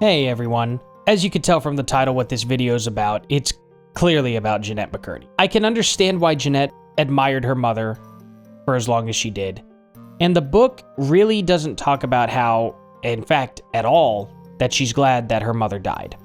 Hey everyone. As you can tell from the title what this video is about, it's clearly about Jennette McCurdy. I can understand why Jennette admired her mother for as long as she did. And the book really doesn't talk about how, in fact, at all, that she's glad that her mother died.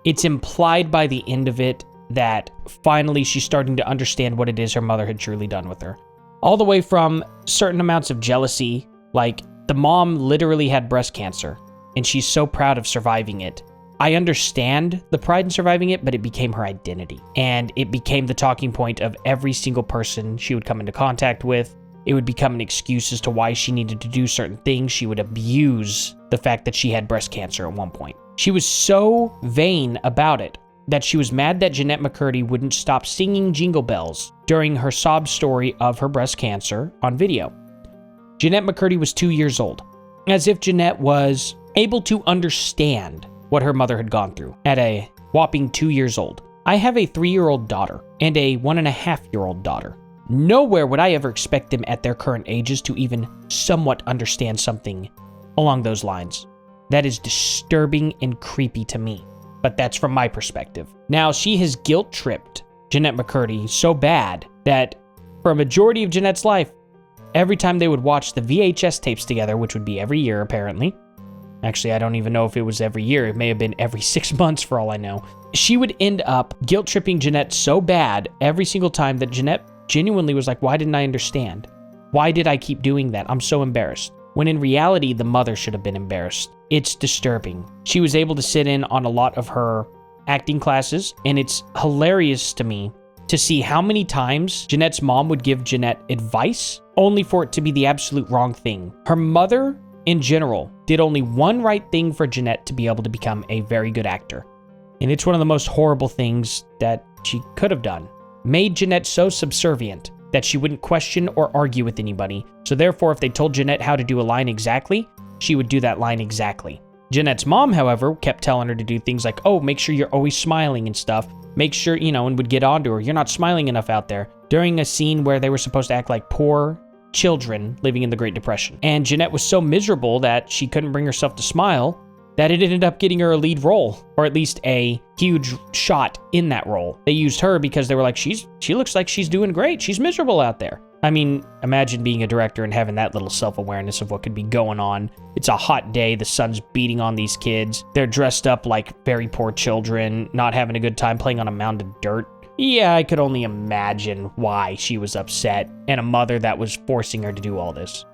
It's implied by the end of it that finally she's starting to understand what it is her mother had truly done with her. All the way from certain amounts of jealousy, like the mom literally had breast cancer, and she's so proud of surviving it. I understand the pride in surviving it, but it became her identity. And it became the talking point of every single person she would come into contact with. It would become an excuse as to why she needed to do certain things. She would abuse the fact that she had breast cancer at one point. She was so vain about it that she was mad that Jennette McCurdy wouldn't stop singing Jingle Bells during her sob story of her breast cancer on video. Jennette McCurdy was 2 years old, as if Jennette was able to understand what her mother had gone through at a whopping 2 years old. I have a 3-year-old daughter and a 1.5-year-old daughter. Nowhere would I ever expect them at their current ages to even somewhat understand something along those lines. That is disturbing and creepy to me, but that's from my perspective. Now, she has guilt-tripped Jennette McCurdy so bad that for a majority of Jennette's life, every time they would watch the VHS tapes together, which would be every year apparently, actually, I don't even know if it was every year. It may have been every 6 months for all I know. She would end up guilt-tripping Jennette so bad every single time that Jennette genuinely was like, why didn't I understand? Why did I keep doing that? I'm so embarrassed. When in reality, the mother should have been embarrassed. It's disturbing. She was able to sit in on a lot of her acting classes, and it's hilarious to me to see how many times Jennette's mom would give Jennette advice, only for it to be the absolute wrong thing. Her mother, in general, did only one right thing for Jennette to be able to become a very good actor. And it's one of the most horrible things that she could have done. Made Jennette so subservient that she wouldn't question or argue with anybody. So therefore, if they told Jennette how to do a line exactly, she would do that line exactly. Jennette's mom, however, kept telling her to do things like, oh, make sure you're always smiling and stuff. Make sure, and would get on to her. You're not smiling enough out there. During a scene where they were supposed to act like poor children living in the Great Depression. And Jennette was so miserable that she couldn't bring herself to smile that it ended up getting her a lead role, or at least a huge shot in that role. They used her because they were like, she looks like she's doing great. She's miserable out there. I mean, imagine being a director and having that little self-awareness of what could be going on. It's a hot day. The sun's beating on these kids. They're dressed up like very poor children, not having a good time playing on a mound of dirt. Yeah, I could only imagine why she was upset, and a mother that was forcing her to do all this.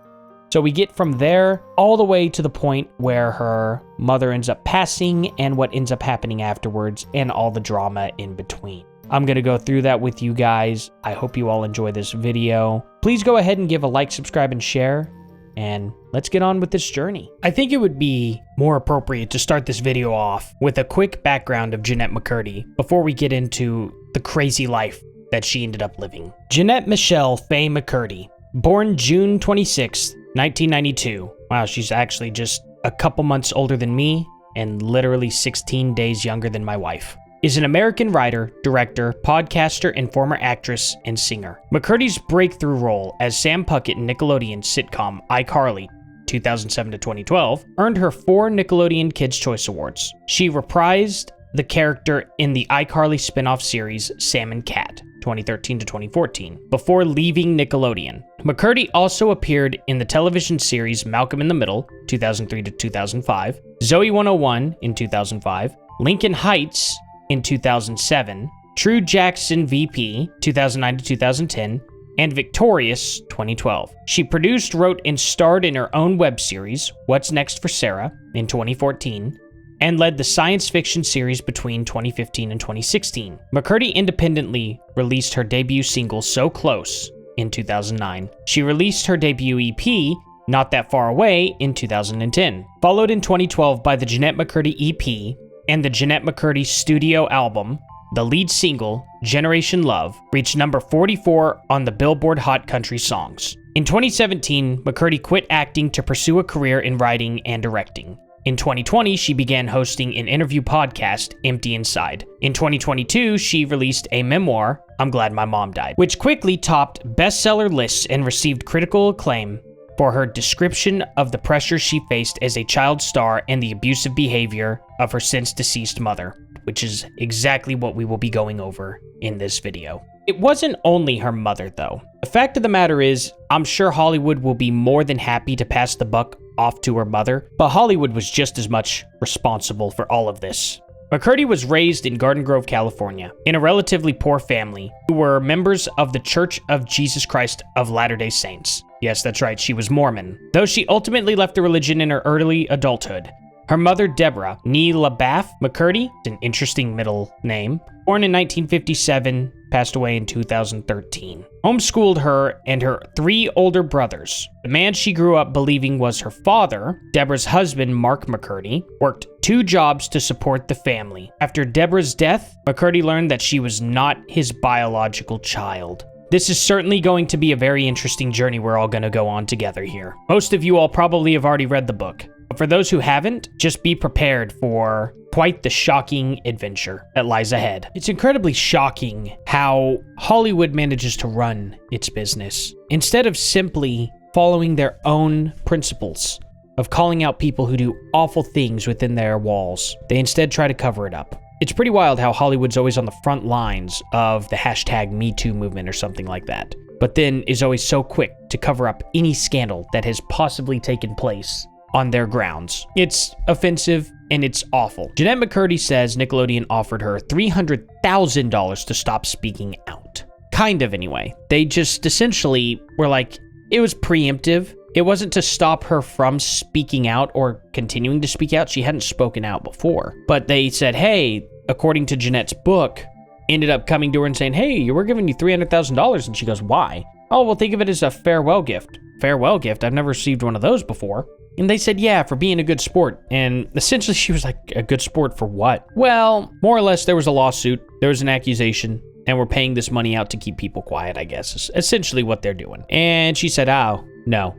So we get from there all the way to the point where her mother ends up passing and what ends up happening afterwards and all the drama in between. I'm going to go through that with you guys. I hope you all enjoy this video. Please go ahead and give a like, subscribe, and share, and let's get on with this journey. I think it would be more appropriate to start this video off with a quick background of Jennette McCurdy before we get into the crazy life that she ended up living. Jennette Michelle Faye McCurdy, born June 26th, 1992. Wow, she's actually just a couple months older than me and literally 16 days younger than my wife. Is an American writer, director, podcaster, and former actress and singer. McCurdy's breakthrough role as Sam Puckett in Nickelodeon sitcom iCarly, 2007 to 2012, earned her 4 Nickelodeon Kids' Choice Awards. She reprised the character in the iCarly spin-off series Sam and Cat, 2013 to 2014, before leaving Nickelodeon. McCurdy also appeared in the television series Malcolm in the Middle, 2003 to 2005, Zoe 101 in 2005, Lincoln Heights in 2007, True Jackson VP, 2009 to 2010, and Victorious, 2012. She produced, wrote, and starred in her own web series, What's Next for Sarah, in 2014, and led the science fiction series between 2015 and 2016. McCurdy independently released her debut single, So Close, in 2009. She released her debut EP, Not That Far Away, in 2010, followed in 2012 by the Jennette McCurdy EP and the Jennette McCurdy studio album. The lead single, Generation Love, reached number 44 on the Billboard Hot Country Songs. In 2017, McCurdy quit acting to pursue a career in writing and directing. In 2020, she began hosting an interview podcast, Empty Inside. In 2022, she released a memoir, I'm Glad My Mom Died, which quickly topped bestseller lists and received critical acclaim for her description of the pressure she faced as a child star and the abusive behavior of her since deceased mother, which is exactly what we will be going over in this video. It wasn't only her mother, though. The fact of the matter is, I'm sure Hollywood will be more than happy to pass the buck off to her mother, but Hollywood was just as much responsible for all of this. McCurdy was raised in Garden Grove, California, in a relatively poor family who were members of the Church of Jesus Christ of Latter-day Saints. Yes, that's right, she was Mormon. Though she ultimately left the religion in her early adulthood. Her mother, Deborah Nee LaBaff McCurdy, an interesting middle name, born in 1957, passed away in 2013, homeschooled her and her 3 older brothers. The man she grew up believing was her father, Deborah's husband, Mark McCurdy, worked 2 jobs to support the family. After Deborah's death, McCurdy learned that she was not his biological child. This is certainly going to be a very interesting journey we're all going to go on together here. Most of you all probably have already read the book. But for those who haven't, just be prepared for quite the shocking adventure that lies ahead. It's incredibly shocking how Hollywood manages to run its business. Instead of simply following their own principles of calling out people who do awful things within their walls, they instead try to cover it up. It's pretty wild how Hollywood's always on the front lines of the hashtag #MeToo movement or something like that, but then is always so quick to cover up any scandal that has possibly taken place on their grounds. It's offensive and it's awful. Jennette McCurdy says Nickelodeon offered her $300,000 to stop speaking out. Kind of, anyway. They just essentially were like, it was preemptive. It wasn't to stop her from speaking out or continuing to speak out. She hadn't spoken out before. But they said, hey, according to Jennette's book, ended up coming to her and saying, hey, we're giving you $300,000. And she goes, why? Oh, well, think of it as a farewell gift. Farewell gift? I've never received one of those before. And they said, yeah, for being a good sport. And essentially she was like, a good sport for what? Well, more or less there was a lawsuit, there was an accusation, and we're paying this money out to keep people quiet, I guess, is essentially what they're doing. And she said, oh, no.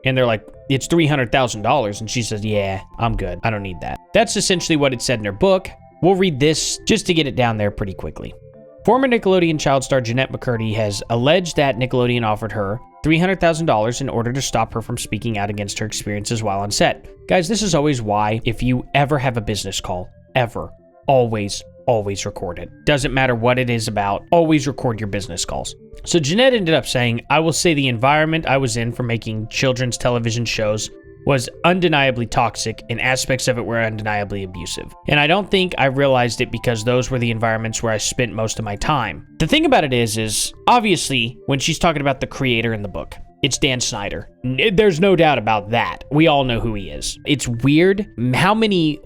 And they're like, it's $300,000. And she says, yeah, I'm good. I don't need that. That's essentially what it said in her book. We'll read this just to get it down there pretty quickly. Former Nickelodeon child star Jennette McCurdy has alleged that Nickelodeon offered her $300,000 in order to stop her from speaking out against her experiences while on set. Guys, this is always why, if you ever have a business call, ever, always record it. Doesn't matter what it is about, always record your business calls. So Jennette ended up saying, I will say the environment I was in for making children's television shows was undeniably toxic and aspects of it were undeniably abusive. And I don't think I realized it because those were the environments where I spent most of my time. The thing about it is obviously when she's talking about the creator in the book, it's Dan Snyder. There's no doubt about that. We all know who he is. It's weird how many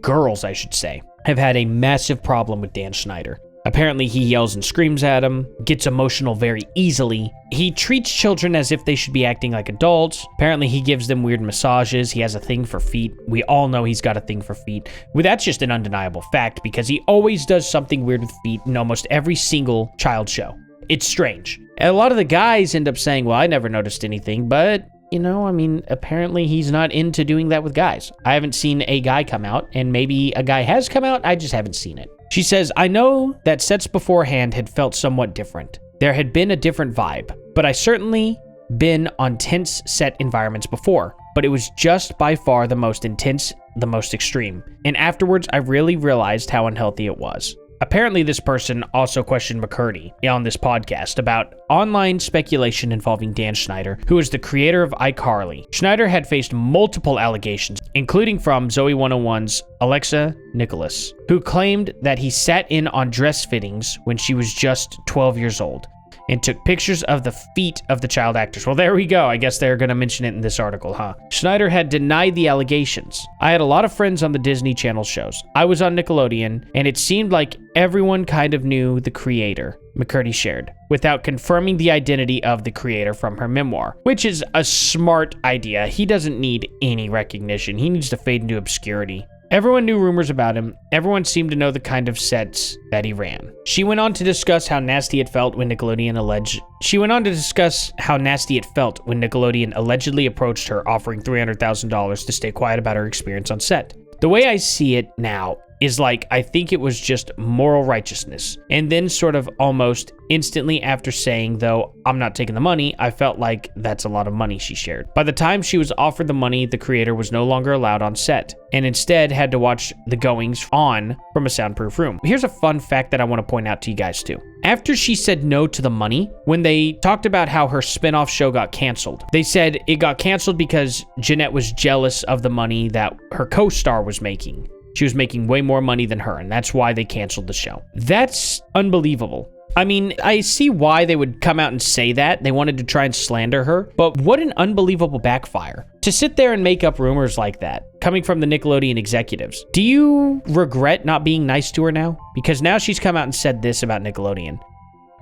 girls, I should say, have had a massive problem with Dan Snyder. Apparently, he yells and screams at them, gets emotional very easily. He treats children as if they should be acting like adults. Apparently, he gives them weird massages. He has a thing for feet. We all know he's got a thing for feet. Well, that's just an undeniable fact because he always does something weird with feet in almost every single child show. It's strange. And a lot of the guys end up saying, well, I never noticed anything, but apparently he's not into doing that with guys. I haven't seen a guy come out, and maybe a guy has come out, I just haven't seen it. She says, I know that sets beforehand had felt somewhat different. There had been a different vibe, but I certainly been on tense set environments before, but it was just by far the most intense, the most extreme. And afterwards, I really realized how unhealthy it was. Apparently, this person also questioned McCurdy on this podcast about online speculation involving Dan Schneider, who is the creator of iCarly. Schneider had faced multiple allegations, including from Zoe 101's Alexa Nicholas, who claimed that he sat in on dress fittings when she was just 12 years old and took pictures of the feet of the child actors. Well, there we go. I guess they're going to mention it in this article, huh? Schneider had denied the allegations. I had a lot of friends on the Disney Channel shows. I was on Nickelodeon, and it seemed like everyone kind of knew the creator, McCurdy shared, without confirming the identity of the creator from her memoir, which is a smart idea. He doesn't need any recognition. He needs to fade into obscurity. Everyone knew rumors about him. Everyone seemed to know the kind of sets that he ran. She went on to discuss how nasty it felt when Nickelodeon allegedly approached her offering $300,000 to stay quiet about her experience on set. The way I see it now, is like, I think it was just moral righteousness. And then sort of almost instantly after saying, though, I'm not taking the money, I felt like that's a lot of money she shared. By the time she was offered the money, the creator was no longer allowed on set and instead had to watch the goings on from a soundproof room. Here's a fun fact that I want to point out to you guys too. After she said no to the money, when they talked about how her spinoff show got canceled, they said it got canceled because Jennette was jealous of the money that her co-star was making. She was making way more money than her, and that's why they canceled the show. That's unbelievable. I mean, I see why they would come out and say that. They wanted to try and slander her, but what an unbelievable backfire. To sit there and make up rumors like that, coming from the Nickelodeon executives. Do you regret not being nice to her now? Because now she's come out and said this about Nickelodeon.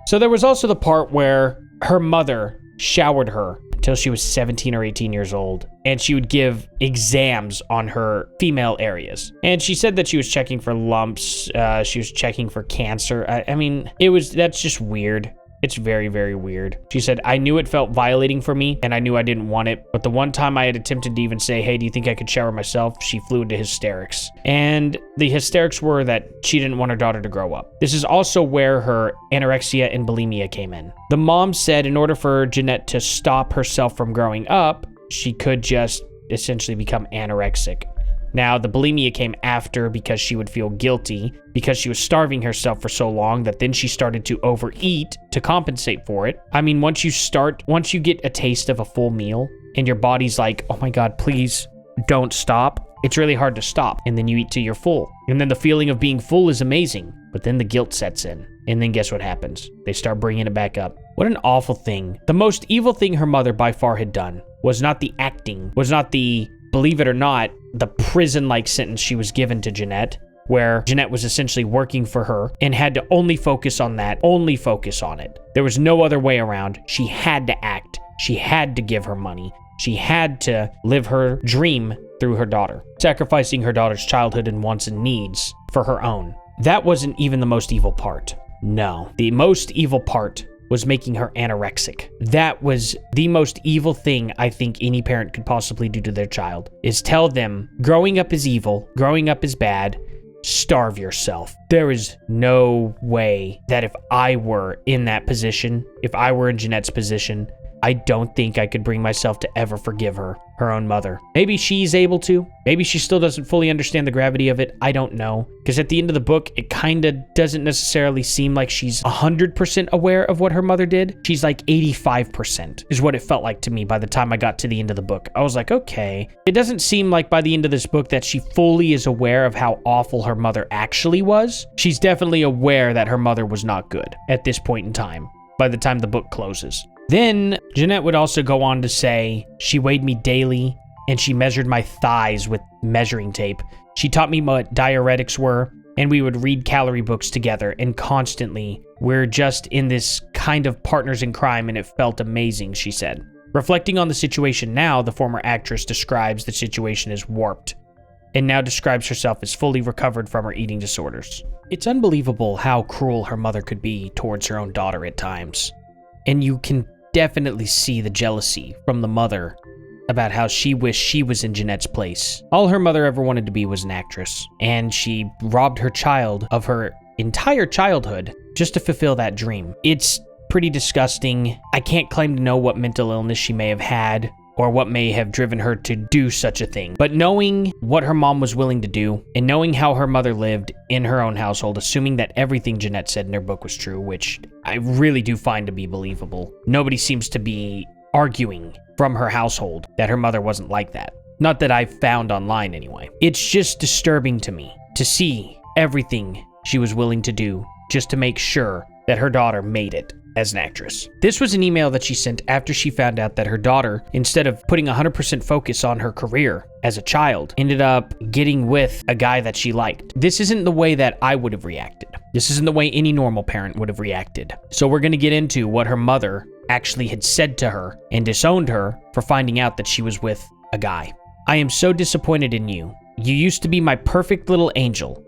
So there was also the part where her mother showered her until she was 17 or 18 years old, and she would give exams on her female areas. And she said that she was checking for lumps, she was checking for cancer. I mean, that's just weird. It's very, very weird. She said, I knew it felt violating for me, and I knew I didn't want it, but the one time I had attempted to even say, hey, do you think I could shower myself? She flew into hysterics. And the hysterics were that she didn't want her daughter to grow up. This is also where her anorexia and bulimia came in. The mom said in order for Jennette to stop herself from growing up, she could just essentially become anorexic. Now, the bulimia came after because she would feel guilty because she was starving herself for so long that then she started to overeat to compensate for it. I mean, once you get a taste of a full meal and your body's like, oh my God, please don't stop. It's really hard to stop. And then you eat till you're full. And then the feeling of being full is amazing. But then the guilt sets in. And then guess what happens? They start bringing it back up. What an awful thing. The most evil thing her mother by far had done was not the acting, was not the, believe it or not, the prison-like sentence she was given to Jennette, where Jennette was essentially working for her and had to only focus on that, only focus on it. There was no other way around. She had to act. She had to give her money. She had to live her dream through her daughter, sacrificing her daughter's childhood and wants and needs for her own. That wasn't even the most evil part. No, the most evil part was making her anorexic. That was the most evil thing I think any parent could possibly do to their child, is tell them growing up is evil, growing up is bad, starve yourself. There is no way that if I were in that position, if I were in Jennette's position, I don't think I could bring myself to ever forgive her own mother. Maybe she's able to. Maybe she still doesn't fully understand the gravity of it. I don't know. Because at the end of the book, it kind of doesn't necessarily seem like she's 100% aware of what her mother did. She's like 85% is what it felt like to me by the time I got to the end of the book. I was like, okay. It doesn't seem like by the end of this book that she fully is aware of how awful her mother actually was. She's definitely aware that her mother was not good at this point in time, by the time the book closes. Then, Jennette would also go on to say, she weighed me daily, and she measured my thighs with measuring tape. She taught me what diuretics were, and we would read calorie books together, and constantly, we're just in this kind of partners in crime, and it felt amazing, she said. Reflecting on the situation now, the former actress describes the situation as warped, and now describes herself as fully recovered from her eating disorders. It's unbelievable how cruel her mother could be towards her own daughter at times. And you can definitely see the jealousy from the mother about how she wished she was in Jennette's place. All her mother ever wanted to be was an actress, and she robbed her child of her entire childhood just to fulfill that dream. It's pretty disgusting. I can't claim to know what mental illness she may have had or what may have driven her to do such a thing. But knowing what her mom was willing to do and knowing how her mother lived in her own household, assuming that everything Jennette said in her book was true, which I really do find to be believable. Nobody seems to be arguing from her household that her mother wasn't like that. Not that I've found online anyway. It's just disturbing to me to see everything she was willing to do just to make sure that her daughter made it as an actress. This was an email that she sent after she found out that her daughter, instead of putting 100% focus on her career as a child, ended up getting with a guy that she liked. This isn't the way that I would have reacted. This isn't the way any normal parent would have reacted. So we're going to get into what her mother actually had said to her and disowned her for finding out that she was with a guy. I am so disappointed in you. You used to be my perfect little angel,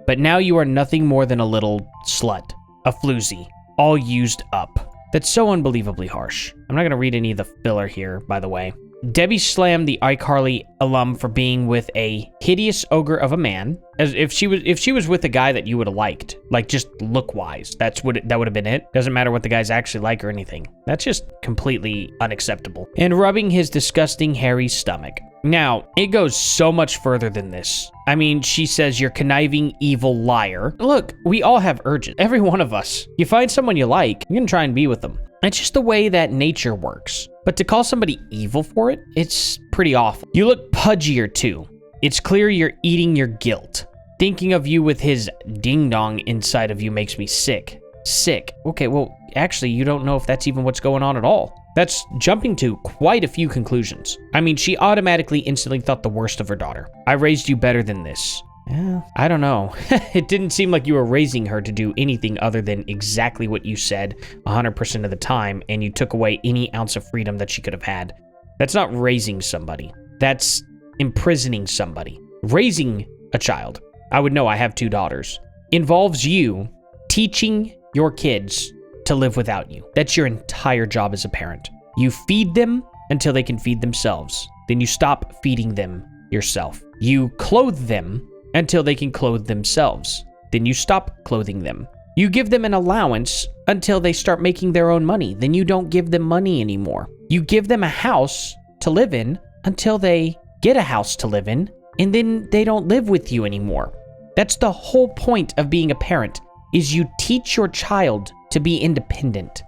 but now you are nothing more than a little slut, a floozy, all used up. That's so unbelievably harsh. I'm not going to read any of the filler here, by the way. Debbie slammed the iCarly alum for being with a hideous ogre of a man. As if she was with a guy that you would have liked, like just look-wise. That would have been it. Doesn't matter what the guy's actually like or anything. That's just completely unacceptable. And rubbing his disgusting hairy stomach. Now, it goes so much further than this. I mean, she says, "You're conniving, evil liar." Look, we all have urges. Every one of us. You find someone you like, you're gonna try and be with them. It's just the way that nature works. But to call somebody evil for it, it's pretty awful. You look pudgier too. It's clear you're eating your guilt. Thinking of you with his ding-dong inside of you makes me sick. Sick. Okay, well, actually, you don't know if that's even what's going on at all. That's jumping to quite a few conclusions. I mean, she automatically instantly thought the worst of her daughter. "I raised you better than this." Yeah, I don't know. It didn't seem like you were raising her to do anything other than exactly what you said 100% of the time, and you took away any ounce of freedom that she could have had. That's not raising somebody. That's imprisoning somebody. Raising a child, I would know, I have 2 daughters, involves you teaching your kids to live without you. That's your entire job as a parent. You feed them until they can feed themselves. Then you stop feeding them yourself. You clothe them until they can clothe themselves. Then you stop clothing them. You give them an allowance until they start making their own money. Then you don't give them money anymore. You give them a house to live in until they get a house to live in, and then they don't live with you anymore. That's the whole point of being a parent, is you teach your child to be independent.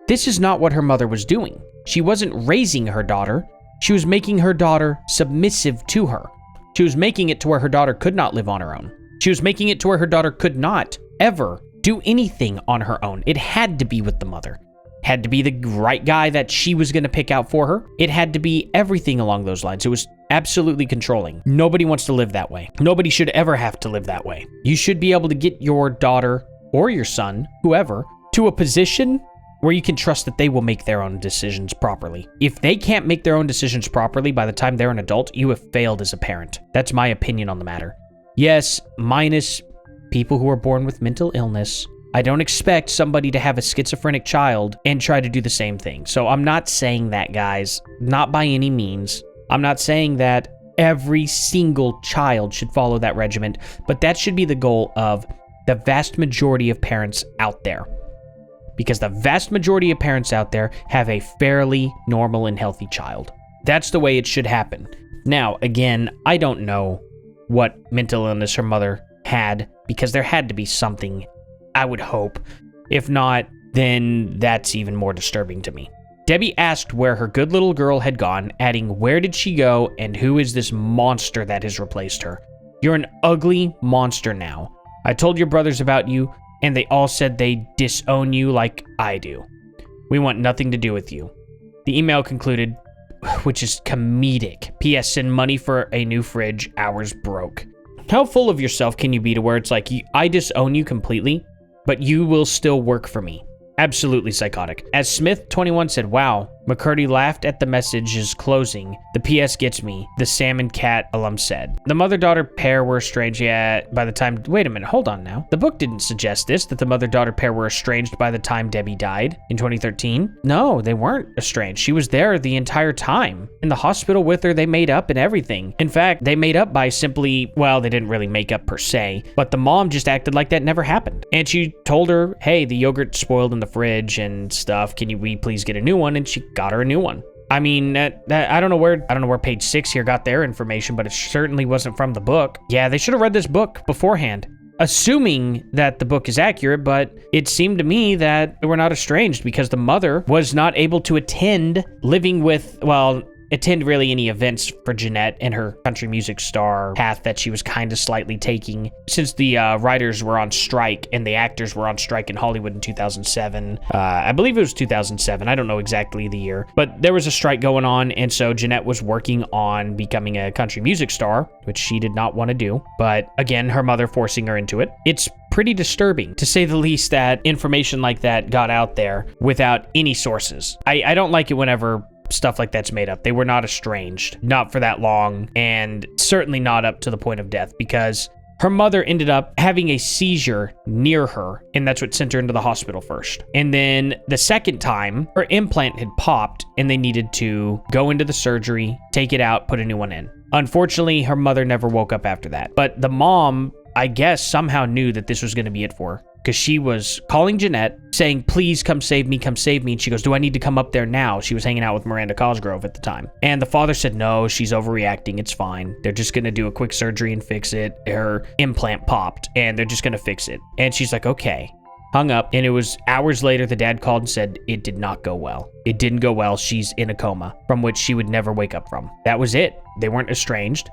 This is not what her mother was doing. She wasn't raising her daughter. She was making her daughter submissive to her. She was making it to where her daughter could not live on her own. She was making it to where her daughter could not ever do anything on her own. It had to be with the mother. It had to be the right guy that she was going to pick out for her. It had to be everything along those lines. It was absolutely controlling. Nobody wants to live that way. Nobody should ever have to live that way. You should be able to get your daughter or your son, whoever, to a position where you can trust that they will make their own decisions properly. If they can't make their own decisions properly by the time they're an adult, you have failed as a parent. That's my opinion on the matter. Yes, minus people who are born with mental illness. I don't expect somebody to have a schizophrenic child and try to do the same thing. So I'm not saying that, guys. Not by any means. I'm not saying that every single child should follow that regimen, but that should be the goal of the vast majority of parents out there. Because the vast majority of parents out there have a fairly normal and healthy child. That's the way it should happen. Now, again, I don't know what mental illness her mother had, because there had to be something, I would hope. If not, then that's even more disturbing to me. Debbie asked where her good little girl had gone, adding, "Where did she go, and who is this monster that has replaced her? You're an ugly monster now. I told your brothers about you, and they all said they disown you like I do. We want nothing to do with you." The email concluded, which is comedic. "P.S. Send money for a new fridge. Ours broke." How full of yourself can you be to where it's like, I disown you completely, but you will still work for me? Absolutely psychotic. As Smith21 said, "Wow, McCurdy laughed at the message's closing. The PS gets me," the Salmon Cat alum said. The mother-daughter pair were estranged by the time... Wait a minute, hold on now. The book didn't suggest this, that the mother-daughter pair were estranged by the time Debbie died in 2013. No, they weren't estranged. She was there the entire time. In the hospital with her, they made up and everything. In fact, they made up by simply... Well, they didn't really make up per se, but the mom just acted like that never happened. And she told her, "Hey, the yogurt spoiled in the fridge and stuff. Can we please get a new one?" And she got her a new one. I mean, I don't know where page 6 here got their information, but it certainly wasn't from the book. Yeah, they should have read this book beforehand, assuming that the book is accurate, but it seemed to me that they were not estranged because the mother was not able to attend really any events for Jennette and her country music star path that she was kind of slightly taking since the writers were on strike and the actors were on strike in Hollywood in 2007. I believe it was 2007. I don't know exactly the year, but there was a strike going on, and so Jennette was working on becoming a country music star, which she did not want to do, but again, her mother forcing her into it. It's pretty disturbing, to say the least, that information like that got out there without any sources. I don't like it whenever stuff like that's made up. They were not estranged, not for that long, and certainly not up to the point of death, because her mother ended up having a seizure near her, and that's what sent her into the hospital first. And then the second time, her implant had popped, and they needed to go into the surgery, take it out, put a new one in. Unfortunately, her mother never woke up after that. But the mom, I guess, somehow knew that this was going to be it for her, because she was calling Jennette, saying, please come save me, come save me. And she goes, do I need to come up there now? She was hanging out with Miranda Cosgrove at the time. And the father said, no, she's overreacting. It's fine. They're just going to do a quick surgery and fix it. Her implant popped, and they're just going to fix it. And she's like, okay. Hung up, and it was hours later, the dad called and said it did not go well. It didn't go well. She's in a coma from which she would never wake up from. That was it. They weren't estranged.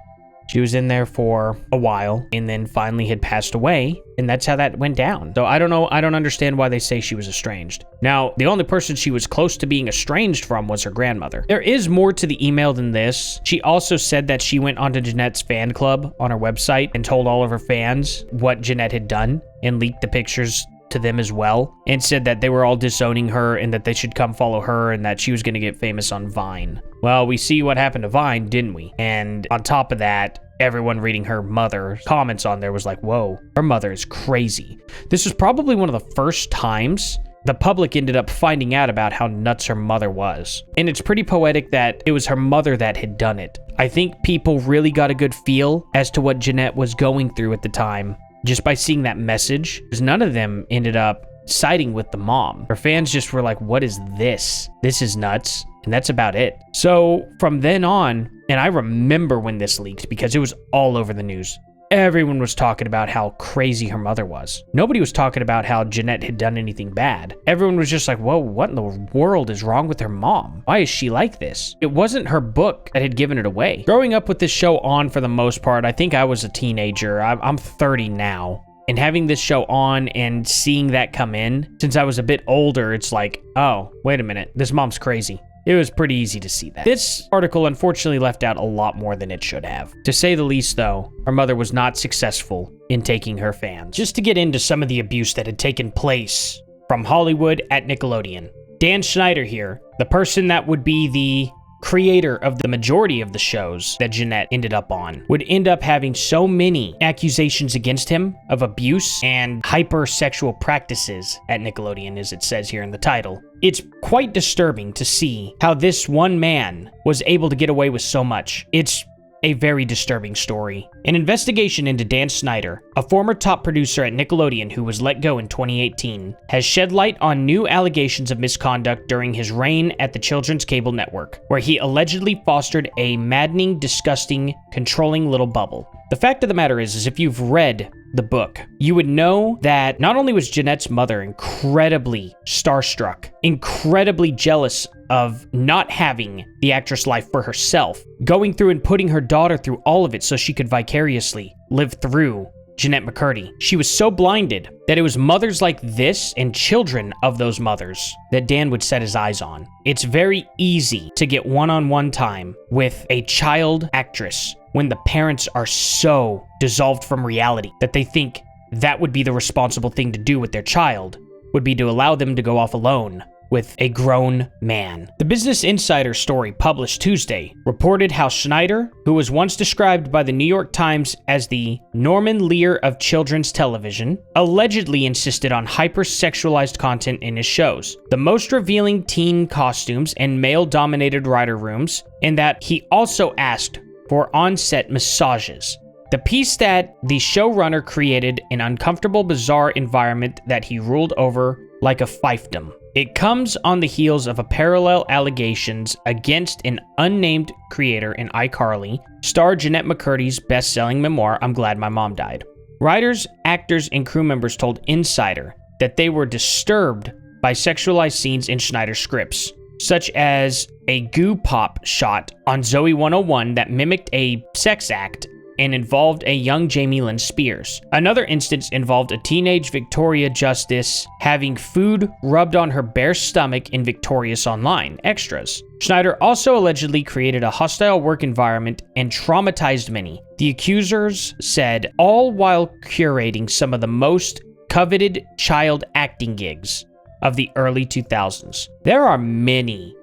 She was in there for a while and then finally had passed away, and that's how that went down. So I don't know. I don't understand why they say she was estranged. Now, the only person she was close to being estranged from was her grandmother. There is more to the email than this. She also said that she went onto Jennette's fan club on her website and told all of her fans what Jennette had done and leaked the pictures to them as well, and said that they were all disowning her and that they should come follow her and that she was going to get famous on Vine. Well, we see what happened to Vine, didn't we? And on top of that, everyone reading her mother's comments on there was like, whoa, her mother is crazy. This was probably one of the first times the public ended up finding out about how nuts her mother was. And it's pretty poetic that it was her mother that had done it. I think people really got a good feel as to what Jennette was going through at the time just by seeing that message, because none of them ended up siding with the mom. Her fans just were like, what is this? This is nuts. And that's about it. So from then on, and I remember when this leaked because it was all over the news. Everyone was talking about how crazy her mother was. Nobody was talking about how Jennette had done anything bad. Everyone was just like, whoa, what in the world is wrong with her mom? Why is she like this? It wasn't her book that had given it away. Growing up with this show on for the most part, I think I was a teenager. I'm 30 now. And having this show on and seeing that come in, since I was a bit older, it's like, oh, wait a minute, this mom's crazy. It was pretty easy to see that. This article unfortunately left out a lot more than it should have. To say the least, though, her mother was not successful in taking her fans. Just to get into some of the abuse that had taken place from Hollywood at Nickelodeon. Dan Schneider here, the person that would be the creator of the majority of the shows that Jennette ended up on, would end up having so many accusations against him of abuse and hypersexual practices at Nickelodeon, as it says here in the title. It's quite disturbing to see how this one man was able to get away with so much. It's a very disturbing story. An investigation into Dan Schneider, a former top producer at Nickelodeon who was let go in 2018, has shed light on new allegations of misconduct during his reign at the children's cable network, where he allegedly fostered a maddening, disgusting, controlling little bubble. The fact of the matter is if you've read the book, you would know that not only was Jennette's mother incredibly starstruck, incredibly jealous of not having the actress life for herself, going through and putting her daughter through all of it so she could vicariously live through Jennette McCurdy. She was so blinded that it was mothers like this and children of those mothers that Dan would set his eyes on. It's very easy to get one-on-one time with a child actress when the parents are so dissolved from reality that they think that would be the responsible thing to do with their child, would be to allow them to go off alone with a grown man. The Business Insider story published Tuesday reported how Schneider, who was once described by the New York Times as the Norman Lear of children's television, allegedly insisted on hypersexualized content in his shows, the most revealing teen costumes and male-dominated writer rooms, and that he also asked for on-set massages. The piece that the showrunner created an uncomfortable, bizarre environment that he ruled over like a fiefdom. It comes on the heels of a parallel allegations against an unnamed creator in iCarly, star Jennette McCurdy's best-selling memoir, I'm Glad My Mom Died. Writers, actors, and crew members told Insider that they were disturbed by sexualized scenes in Schneider's scripts, such as a goo pop shot on Zoe 101 that mimicked a sex act and involved a young Jamie Lynn Spears. Another instance involved a teenage Victoria Justice having food rubbed on her bare stomach in Victorious Online extras. Schneider also allegedly created a hostile work environment and traumatized many. The accusers said, all while curating some of the most coveted child acting gigs of the early 2000s. There are many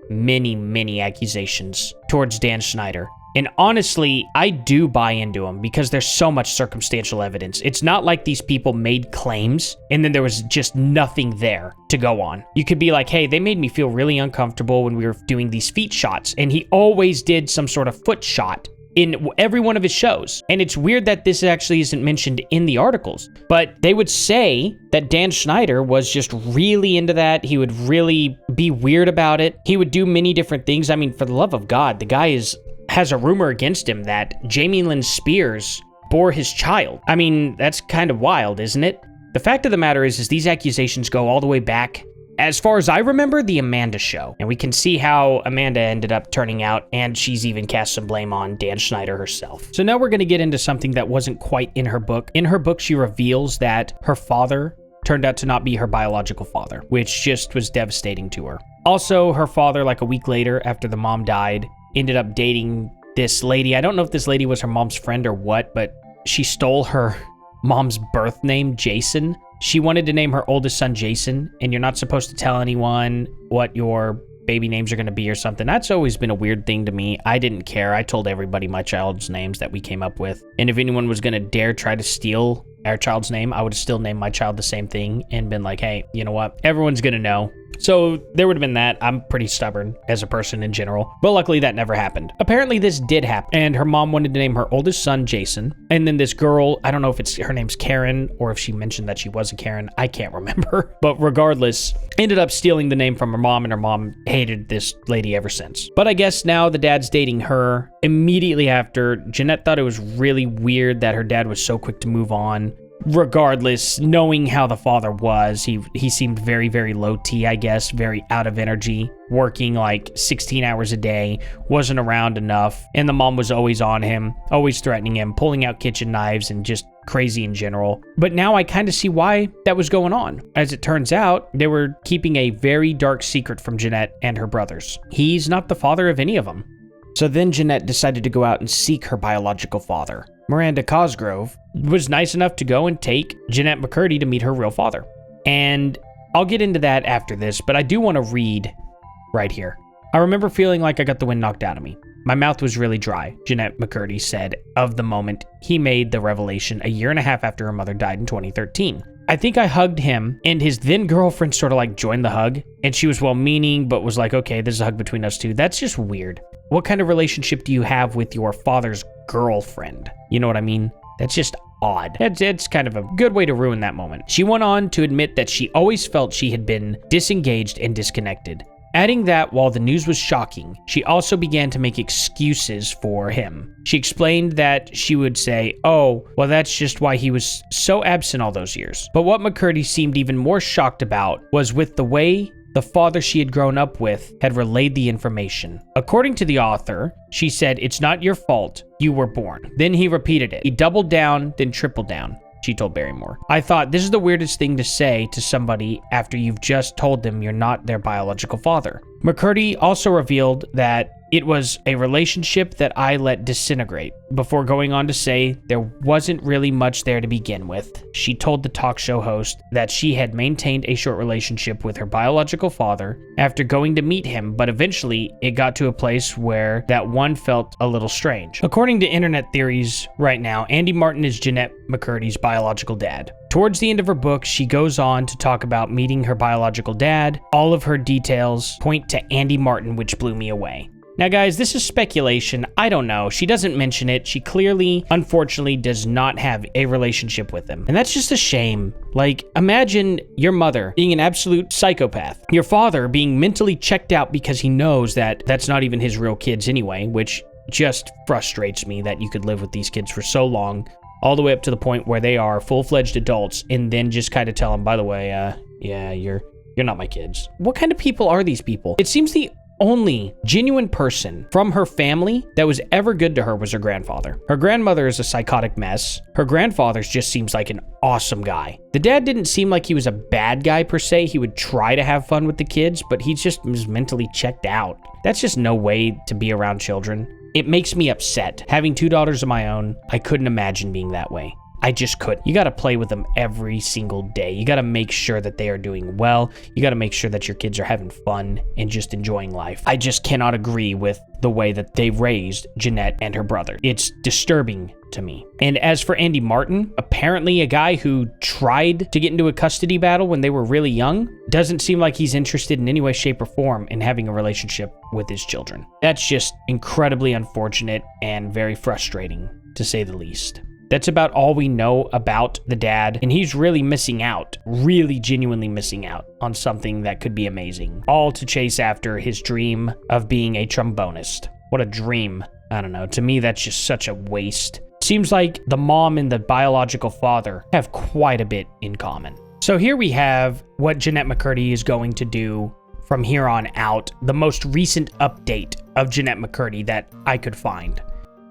accusations towards Dan Schneider. And honestly, I do buy into him because there's so much circumstantial evidence. It's not like these people made claims and then there was just nothing there to go on. You could be like, hey, they made me feel really uncomfortable when we were doing these feet shots. And he always did some sort of foot shot in every one of his shows. And it's weird that this actually isn't mentioned in the articles, but they would say that Dan Schneider was just really into that. He would really be weird about it. He would do many different things. I mean, for the love of God, the guy has a rumor against him that Jamie Lynn Spears bore his child. I mean, that's kind of wild, isn't it? The fact of the matter is these accusations go all the way back, as far as I remember, the Amanda Show. And we can see how Amanda ended up turning out, and she's even cast some blame on Dan Schneider herself. So now we're going to get into something that wasn't quite in her book. In her book, she reveals that her father turned out to not be her biological father, which just was devastating to her. Also, her father, like a week later after the mom died, ended up dating this lady. I don't know if this lady was her mom's friend or what, but she stole her mom's birth name, Jason. She wanted to name her oldest son Jason, and you're not supposed to tell anyone what your baby names are going to be or something. That's always been a weird thing to me. I didn't care. I told everybody my child's names that we came up with. And if anyone was going to dare try to steal our child's name, I would have still named my child the same thing and been like, hey, you know what? Everyone's going to know. So there would have been that. I'm pretty stubborn as a person in general, but luckily that never happened. Apparently this did happen, and her mom wanted to name her oldest son Jason, and then this girl, I don't know if her name's Karen or if she mentioned that she was a Karen, I can't remember, but regardless, ended up stealing the name from her mom, and her mom hated this lady ever since. But I guess now the dad's dating her. Immediately after, Jennette thought it was really weird that her dad was so quick to move on. Regardless, knowing how the father was, he seemed very, very low T, I guess, very out of energy, working like 16 hours a day, wasn't around enough, and the mom was always on him, always threatening him, pulling out kitchen knives, and just crazy in general. But now I kind of see why that was going on. As it turns out, they were keeping a very dark secret from Jennette and her brothers. He's not the father of any of them. So then Jennette decided to go out and seek her biological father. Miranda Cosgrove was nice enough to go and take Jennette McCurdy to meet her real father. And I'll get into that after this, but I do want to read right here. I remember feeling like I got the wind knocked out of me. My mouth was really dry, Jennette McCurdy said of the moment he made the revelation a year and a half after her mother died in 2013. I think I hugged him, and his then girlfriend sort of like joined the hug, and she was well-meaning, but was like, okay, this is a hug between us two. That's just weird. What kind of relationship do you have with your father's girlfriend? You know what I mean? That's just odd. It's kind of a good way to ruin that moment. She went on to admit that she always felt she had been disengaged and disconnected. Adding that while the news was shocking, she also began to make excuses for him. She explained that she would say, oh, well, that's just why he was so absent all those years. But what McCurdy seemed even more shocked about was with the way the father she had grown up with had relayed the information. According to the author, she said, it's not your fault, you were born. Then he repeated it. He doubled down, then tripled down, she told Barrymore. I thought, this is the weirdest thing to say to somebody after you've just told them you're not their biological father. McCurdy also revealed that it was a relationship that I let disintegrate, before going on to say there wasn't really much there to begin with. She told the talk show host that she had maintained a short relationship with her biological father after going to meet him, but eventually it got to a place where that one felt a little strange. According to internet theories right now, Andy Martin is Jennette McCurdy's biological dad. Towards the end of her book, she goes on to talk about meeting her biological dad. All of her details point to Andy Martin, which blew me away. Now, guys, this is speculation. I don't know. She doesn't mention it. She clearly, unfortunately, does not have a relationship with him. And that's just a shame. Like, imagine your mother being an absolute psychopath. Your father being mentally checked out because he knows that that's not even his real kids anyway, which just frustrates me that you could live with these kids for so long, all the way up to the point where they are full-fledged adults, and then just kind of tell them, by the way, yeah, you're not my kids. What kind of people are these people? It seems the only genuine person from her family that was ever good to her was her grandfather. Her grandmother is a psychotic mess. Her grandfather just seems like an awesome guy. The dad didn't seem like he was a bad guy per se. He would try to have fun with the kids, but he just was mentally checked out. That's just no way to be around children. It makes me upset. Having two daughters of my own, I couldn't imagine being that way. I just couldn't. You got to play with them every single day. You got to make sure that they are doing well. You got to make sure that your kids are having fun and just enjoying life. I just cannot agree with the way that they raised Jennette and her brother. It's disturbing to me. And as for Andy Martin, apparently a guy who tried to get into a custody battle when they were really young, doesn't seem like he's interested in any way, shape, or form in having a relationship with his children. That's just incredibly unfortunate and very frustrating, to say the least. That's about all we know about the dad, and he's really missing out, really genuinely missing out on something that could be amazing, all to chase after his dream of being a trombonist. What a dream. I don't know. To me, that's just such a waste. Seems like the mom and the biological father have quite a bit in common. So here we have what Jennette McCurdy is going to do from here on out, the most recent update of Jennette McCurdy that I could find.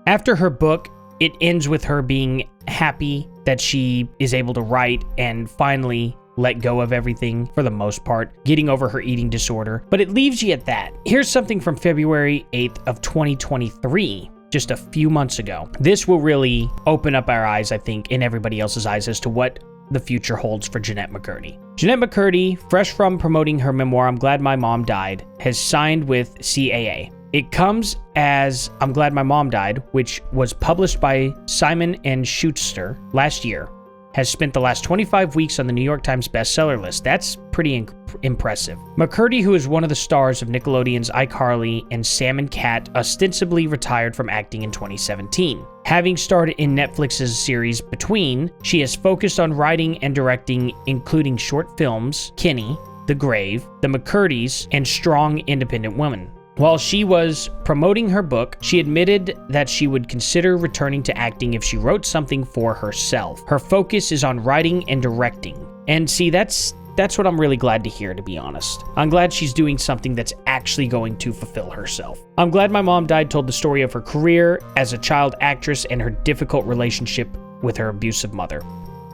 After her book, it ends with her being happy that she is able to write and finally let go of everything for the most part, getting over her eating disorder. But it leaves you at that. Here's something from February 8th of 2023, just a few months ago. This will really open up our eyes, I think, and everybody else's eyes as to what the future holds for Jennette McCurdy. Jennette McCurdy, fresh from promoting her memoir, I'm Glad My Mom Died, has signed with CAA. It comes as I'm Glad My Mom Died, which was published by Simon & Schuster last year, has spent the last 25 weeks on the New York Times bestseller list. That's pretty impressive. McCurdy, who is one of the stars of Nickelodeon's iCarly and Sam & Cat, ostensibly retired from acting in 2017. Having starred in Netflix's series Between, she has focused on writing and directing, including short films, Kenny, The Grave, The McCurdys, and Strong Independent Women. While she was promoting her book, she admitted that she would consider returning to acting if she wrote something for herself. Her focus is on writing and directing. And see, that's what I'm really glad to hear, to be honest. I'm glad she's doing something that's actually going to fulfill herself. I'm Glad My Mom Died told the story of her career as a child actress and her difficult relationship with her abusive mother.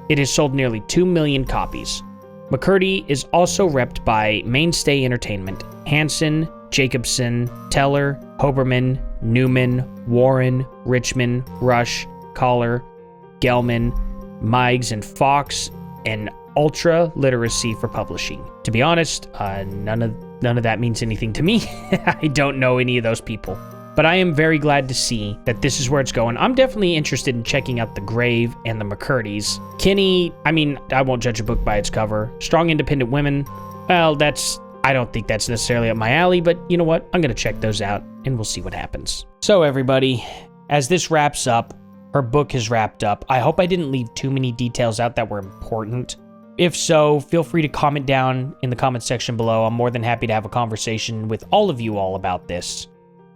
It has sold nearly 2 million copies. McCurdy is also repped by Mainstay Entertainment, Hanson, Jacobson, Teller, Hoberman, Newman, Warren, Richmond, Rush, Collar, Gelman, Meigs, and Fox, and Ultra Literacy for publishing. To be honest, none of that means anything to me. I don't know any of those people. But I am very glad to see that this is where it's going. I'm definitely interested in checking out The Grave and The McCurdys. Kenny, I won't judge a book by its cover. Strong Independent Women, well, I don't think that's necessarily up my alley, but you know what? I'm going to check those out, and we'll see what happens. So everybody, as this wraps up, her book has wrapped up. I hope I didn't leave too many details out that were important. If so, feel free to comment down in the comment section below. I'm more than happy to have a conversation with all of you all about this.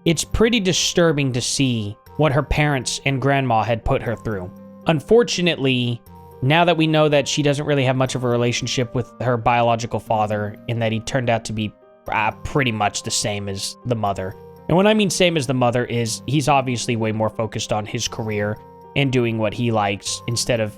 It's pretty disturbing to see what her parents and grandma had put her through. Unfortunately, now that we know that she doesn't really have much of a relationship with her biological father and that he turned out to be pretty much the same as the mother. And when I mean same as the mother is he's obviously way more focused on his career and doing what he likes instead of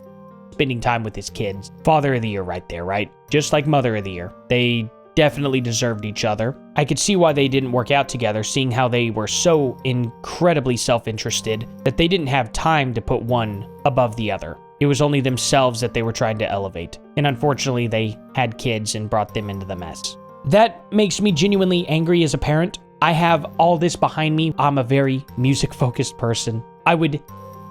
spending time with his kids. Father of the year right there, right? Just like mother of the year. They definitely deserved each other. I could see why they didn't work out together, seeing how they were so incredibly self-interested that they didn't have time to put one above the other. It was only themselves that they were trying to elevate. And unfortunately, they had kids and brought them into the mess. That makes me genuinely angry as a parent. I have all this behind me. I'm a very music-focused person. I would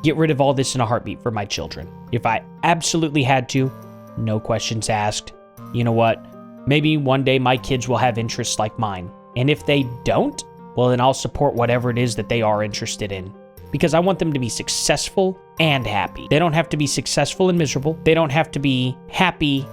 get rid of all this in a heartbeat for my children. If I absolutely had to, no questions asked. You know what? Maybe one day my kids will have interests like mine. And if they don't, well, then I'll support whatever it is that they are interested in. Because I want them to be successful and happy. They don't have to be successful and miserable. They don't have to be happy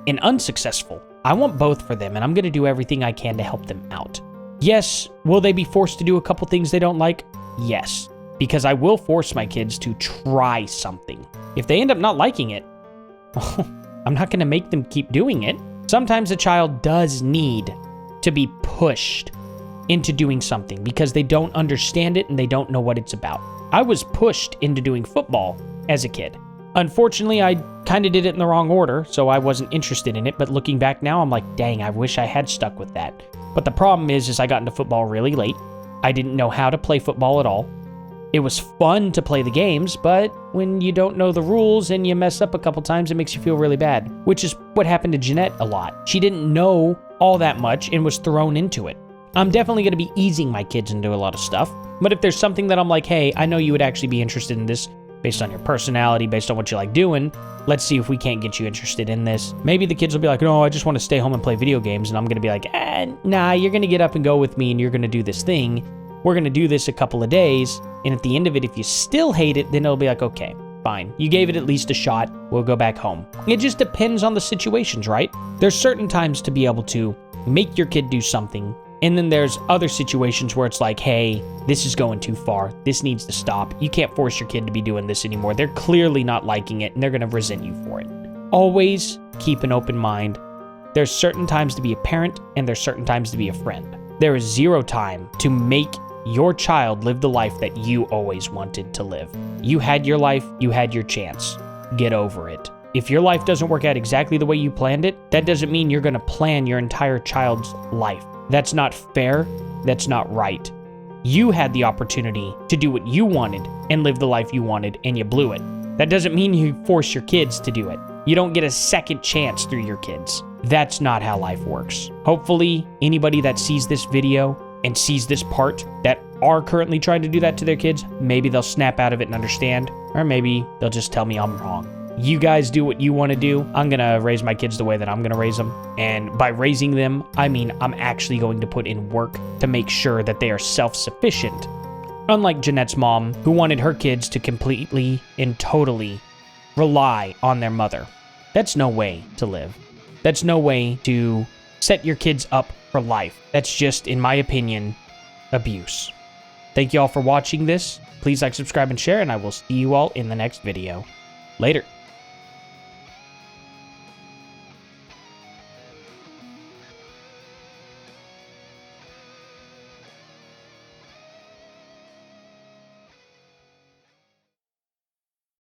and unsuccessful. I want both for them, and I'm going to do everything I can to help them out. Yes, will they be forced to do a couple things they don't like? Yes, because I will force my kids to try something. If they end up not liking it, I'm not going to make them keep doing it. Sometimes a child does need to be pushed into doing something because they don't understand it and they don't know what it's about. I was pushed into doing football as a kid. Unfortunately, I kind of did it in the wrong order, so I wasn't interested in it, but looking back now, I'm like, dang, I wish I had stuck with that. But the problem is I got into football really late. I didn't know how to play football at all. It was fun to play the games, but when you don't know the rules and you mess up a couple times, it makes you feel really bad, which is what happened to Jennette a lot. She didn't know all that much and was thrown into it. I'm definitely going to be easing my kids into a lot of stuff, but if there's something that I'm like, hey, I know you would actually be interested in this based on your personality, based on what you like doing, let's see if we can't get you interested in this. Maybe the kids will be like, no, I just want to stay home and play video games, and I'm going to be like, nah, you're going to get up and go with me and you're going to do this thing. We're going to do this a couple of days, and at the end of it, if you still hate it, then it'll be like, okay, fine. You gave it at least a shot. We'll go back home. It just depends on the situations, right? There's certain times to be able to make your kid do something, and then there's other situations where it's like, hey, this is going too far. This needs to stop. You can't force your kid to be doing this anymore. They're clearly not liking it, and they're going to resent you for it. Always keep an open mind. There's certain times to be a parent, and there's certain times to be a friend. There is zero time to make your child live the life that you always wanted to live. You had your life, you had your chance. Get over it. If your life doesn't work out exactly the way you planned it, that doesn't mean you're going to plan your entire child's life. That's not fair. That's not right. You had the opportunity to do what you wanted and live the life you wanted, and you blew it. That doesn't mean you force your kids to do it. You don't get a second chance through your kids. That's not how life works. Hopefully, anybody that sees this video and sees this part that are currently trying to do that to their kids, maybe they'll snap out of it and understand, or maybe they'll just tell me I'm wrong. You guys do what you want to do. I'm going to raise my kids the way that I'm going to raise them. And by raising them, I mean I'm actually going to put in work to make sure that they are self-sufficient. Unlike Jennette's mom, who wanted her kids to completely and totally rely on their mother. That's no way to live. That's no way to set your kids up for life. That's just, in my opinion, abuse. Thank you all for watching this. Please like, subscribe, and share, and I will see you all in the next video. Later.